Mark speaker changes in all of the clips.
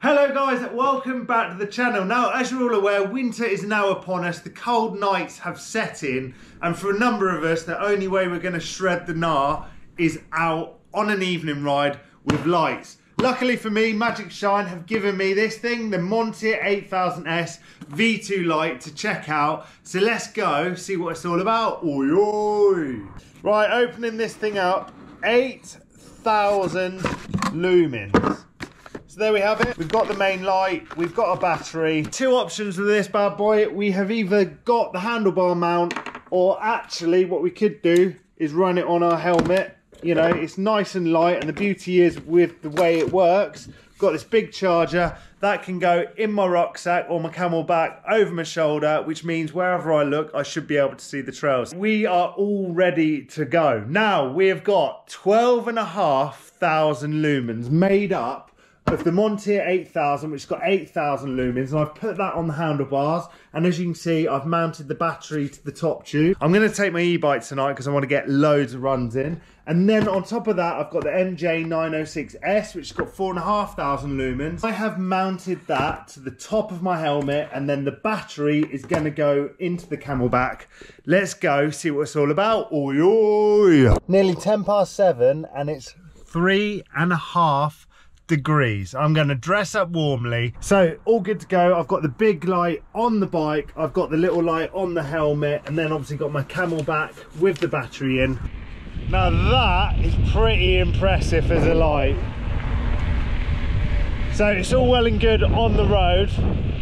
Speaker 1: Hello guys, welcome back to the channel. Now, as you're all aware, winter is now upon us. The cold nights have set in, and for a number of us, the only way we're going to shred the gnar is out on an evening ride with lights. Luckily for me, Magicshine have given me this thing, the Montier 8000S V2 light to check out. So let's go see what it's all about. Oi, oi. Right, opening this thing up, 8,000 lumens. So there we have it. We've got the main light, we've got a battery. Two options with this bad boy. We have either got the handlebar mount, or actually what we could do is run it on our helmet. You know, it's nice and light, and the beauty is with the way it works, I've got this big charger that can go in my rucksack or my camelback over my shoulder, which means wherever I look, I should be able to see the trails. We are all ready to go. Now, we have got 12,500 lumens made up of the Montier 8000, which has got 8,000 lumens, and I've put that on the handlebars, and as you can see, I've mounted the battery to the top tube. I'm going to take my e-bike tonight because I want to get loads of runs in, and then on top of that, I've got the MJ906S, which has got 4,500 lumens. I have mounted that to the top of my helmet, and then the battery is going to go into the camelback. Let's go see what it's all about. Oi, oi. Nearly 7:10, and it's 3.5 degrees. I'm going to dress up warmly, so all good to go. I've got the big light on the bike, I've got the little light on the helmet, and then obviously got my camelback with the battery in. Now that is pretty impressive as a light. So it's all well and good on the road.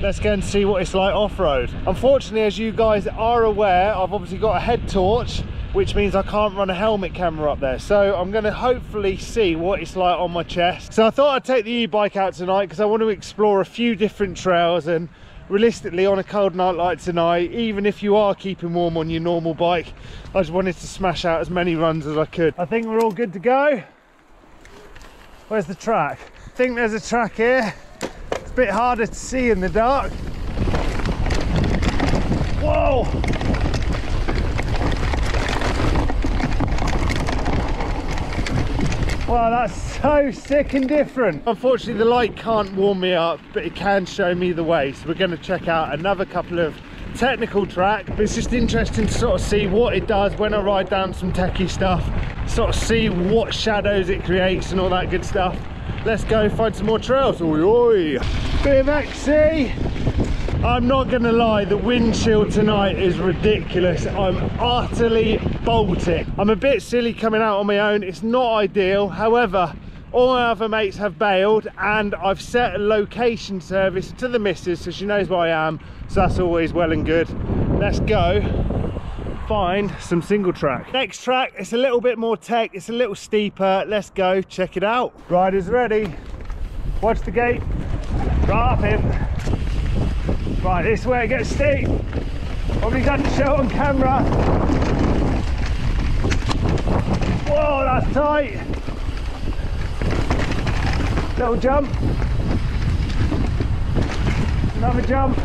Speaker 1: Let's go and see what it's like off-road. Unfortunately, as you guys are aware, I've obviously got a head torch, which means I can't run a helmet camera up there. So I'm going to hopefully see what it's like on my chest. So I thought I'd take the e-bike out tonight because I want to explore a few different trails, and realistically on a cold night like tonight, even if you are keeping warm on your normal bike, I just wanted to smash out as many runs as I could. I think we're all good to go. Where's the track? I think there's a track here. It's a bit harder to see in the dark. Whoa! Wow, that's so sick and different. Unfortunately, the light can't warm me up, but it can show me the way. So we're going to check out another couple of technical track, but it's just interesting to sort of see what it does when I ride down some techie stuff, sort of see what shadows it creates and all that good stuff. Let's go find some more trails. Oi, oi. Bit of XC. I'm not gonna lie, the wind chill tonight is ridiculous. I'm utterly Baltic. I'm a bit silly coming out on my own. It's not ideal. However, all my other mates have bailed, and I've set a location service to the missus so she knows where I am. So that's always well and good. Let's go find some single track. Next track, it's a little bit more tech. It's a little steeper. Let's go check it out. Riders ready. Watch the gate. Right up in. Right, this is where it gets steep. Probably doesn't show on camera. Whoa, that's tight. Little jump. Another jump.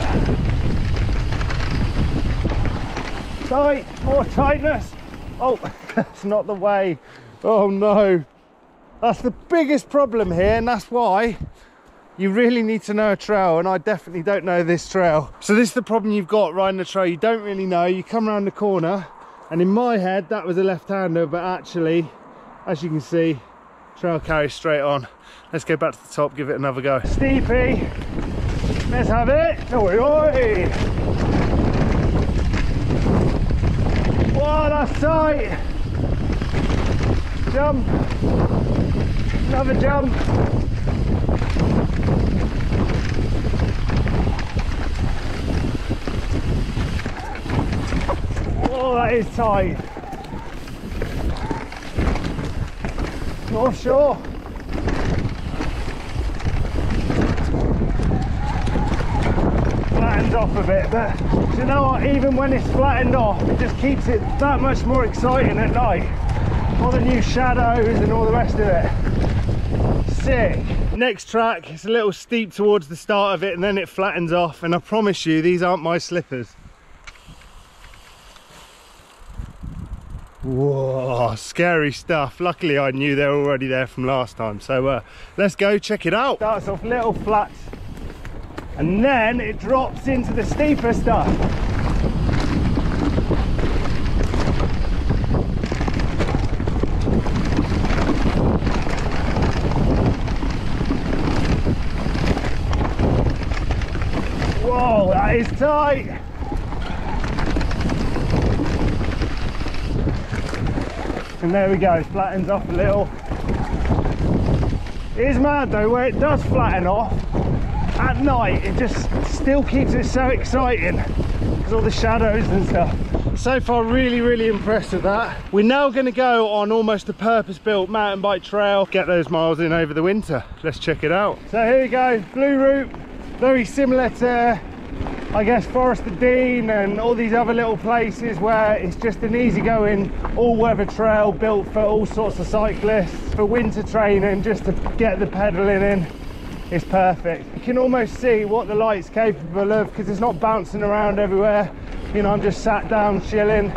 Speaker 1: Tight, more tightness. Oh, that's not the way. Oh no. That's the biggest problem here, and that's why you really need to know a trail, and I definitely don't know this trail. So this is the problem you've got riding a trail you don't really know. You come around the corner, and in my head that was a left-hander, but actually, as you can see, trail carries straight on. Let's go back to the top, give it another go. Steepy, let's have it. Oi, oi. Whoa, that's tight. Jump, another jump. Oh, that is tight. Not sure. Flattens off a bit, but you know what? Even when it's flattened off, it just keeps it that much more exciting at night. All the new shadows and all the rest of it. Sick. Next track, it's a little steep towards the start of it, and then it flattens off, and I promise you, these aren't my slippers. Whoa, scary stuff. Luckily I knew they were already there from last time, so let's go check it out. Starts off little flats and then it drops into the steeper stuff. Whoa, that is tight. And there we go, flattens off a little. It is mad though, where it does flatten off, at night it just still keeps it so exciting because all the shadows and stuff. So far really impressed with that. We're now going to go on almost a purpose-built mountain bike trail, get those miles in over the winter. Let's check it out. So here we go, Blue Route, very similar to I guess Forest of Dean and all these other little places where it's just an easygoing all-weather trail built for all sorts of cyclists, for winter training, just to get the pedaling in. It's perfect. You can almost see what the light's capable of because it's not bouncing around everywhere. You know, I'm just sat down chilling.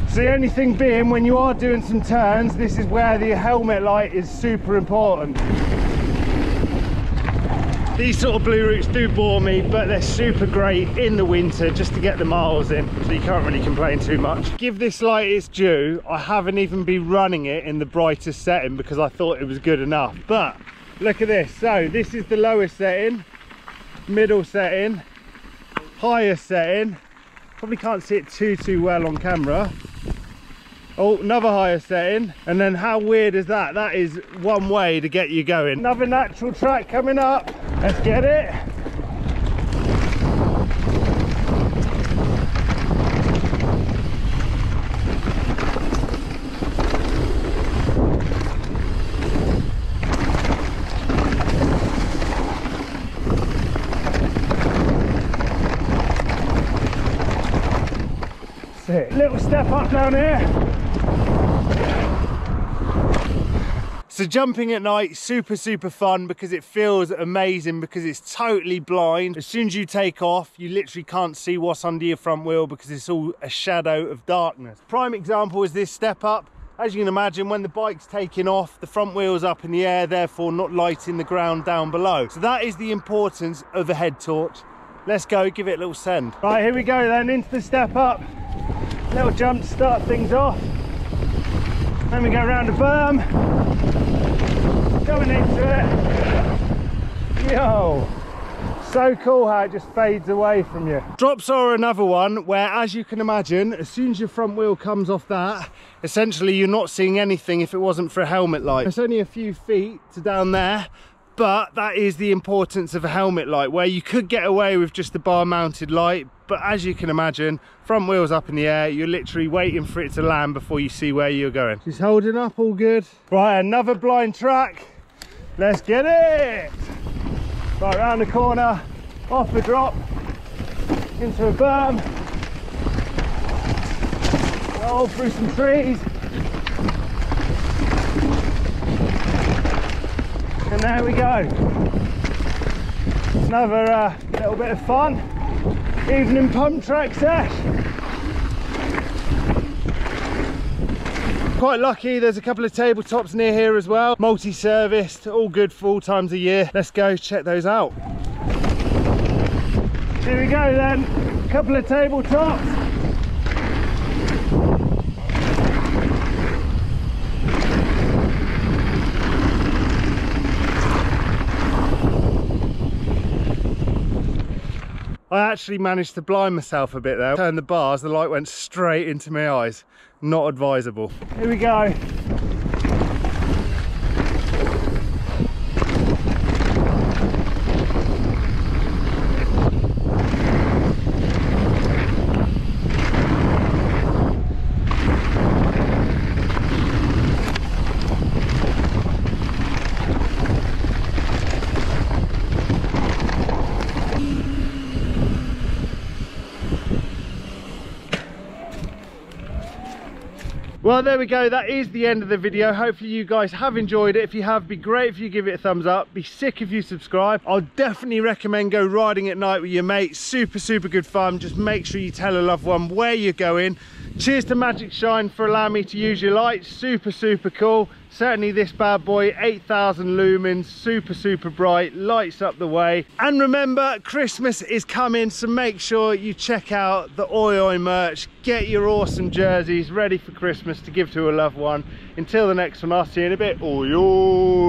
Speaker 1: So the only thing being, when you are doing some turns, this is where the helmet light is super important. These sort of blue routes do bore me, but they're super great in the winter just to get the miles in, so you can't really complain too much. Give this light its due, I haven't even been running it in the brightest setting because I thought it was good enough. But look at this, so this is the lowest setting, middle setting, highest setting. Probably can't see it too well on camera. Oh, another higher setting, and then how weird is that? That is one way to get you going. Another natural track coming up. Let's get it. Sick. Little step up down here. So jumping at night, super fun because it feels amazing because it's totally blind. As soon as you take off, you literally can't see what's under your front wheel because it's all a shadow of darkness. Prime example is this step up. As you can imagine, when the bike's taking off, the front wheel's up in the air, therefore not lighting the ground down below. So that is the importance of a head torch. Let's go, give it a little send. Right, here we go then, into the step up. Little jump to start things off. Then we go around the berm. Going into it. Yo, so cool how it just fades away from you. Drops are another one where, as you can imagine, as soon as your front wheel comes off that, essentially you're not seeing anything if it wasn't for a helmet light. It's only a few feet to down there, but that is the importance of a helmet light, where you could get away with just the bar mounted light, but as you can imagine, front wheel's up in the air, you're literally waiting for it to land before you see where you're going. She's holding up all good. Right, another blind track. Let's get it! Right, round the corner, off a drop, into a berm, roll through some trees, and there we go. Another little bit of fun, evening pump track sesh. Quite lucky, there's a couple of tabletops near here as well, multi-serviced, all good for all times of year. Let's go check those out. Here we go then, a couple of tabletops. I actually managed to blind myself a bit there. Turned the bars, the light went straight into my eyes. Not advisable. Here we go. Well, there we go, that is the end of the video. Hopefully you guys have enjoyed it. If you have, be great if you give it a thumbs up. Be sick if you subscribe. I'll definitely recommend go riding at night with your mates. Super good fun. Just make sure you tell a loved one where you're going. Cheers to Magicshine for allowing me to use your lights. Super cool. Certainly this bad boy, 8,000 lumens, super bright, lights up the way. And remember, Christmas is coming, so make sure you check out the Oi Oi merch. Get your awesome jerseys ready for Christmas to give to a loved one. Until the next one, I'll see you in a bit. Oi Oi!